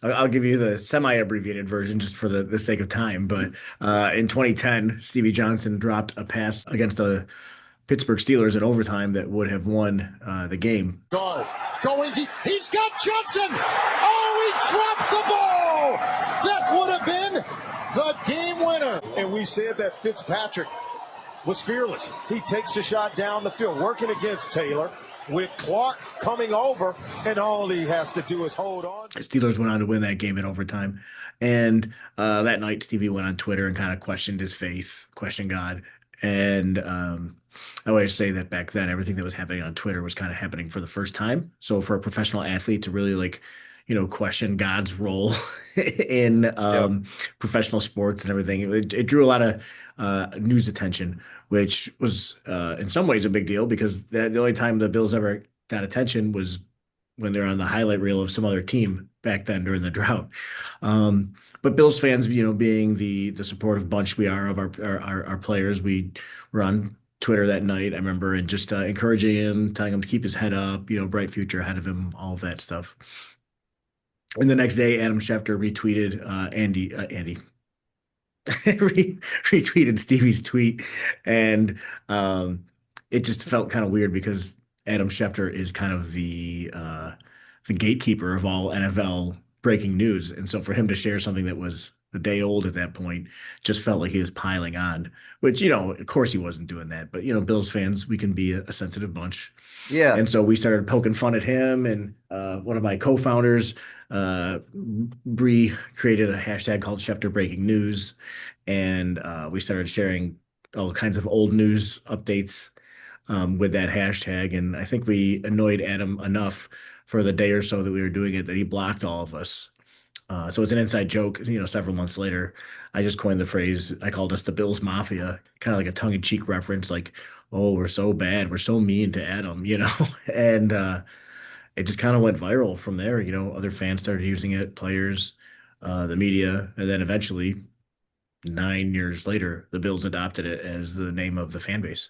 I'll give you the semi-abbreviated version just for the sake of time. But in 2010, Stevie Johnson dropped a pass against the Pittsburgh Steelers in overtime that would have won the game. Going deep. He's got Johnson. Oh, he dropped the ball. That would have been the game winner. And we said that Fitzpatrick was fearless. He takes a shot down the field, working against Taylor with Clark coming over, and all he has to do is hold on. The Steelers went on to win that game in overtime. And that night, Stevie went on Twitter and kind of questioned his faith, questioned God. And I always say that back then, everything that was happening on Twitter was kind of happening for the first time. So for a professional athlete to really question God's role in Yep. professional sports and everything, it drew a lot of news attention, which was in some ways a big deal because the only time the Bills ever got attention was when they're on the highlight reel of some other team back then during the drought. But Bills fans, being the supportive bunch we are of our players, we were on Twitter that night, I remember, and just encouraging him, telling him to keep his head up, bright future ahead of him, all of that stuff. And the next day, Adam Schefter retweeted Andy retweeted Stevie's tweet, and it just felt kind of weird because Adam Schefter is kind of the gatekeeper of all NFL breaking news, and so for him to share something that was a day old at that point just felt like he was piling on. Which of course he wasn't doing that, but Bills fans, we can be a sensitive bunch. Yeah. And so we started poking fun at him, and one of my co-founders, Bree, created a hashtag called Schefter Breaking News, and we started sharing all kinds of old news updates with that hashtag. And I think we annoyed Adam enough for the day or so that we were doing it that he blocked all of us. So it's an inside joke. Several months later, I just coined the phrase. I called us the Bills Mafia, kind of like a tongue-in-cheek reference, like, "Oh, we're so bad, we're so mean to Adam," and it just kind of went viral from there. Other fans started using it, players, the media, and then eventually, 9 years later, the Bills adopted it as the name of the fan base.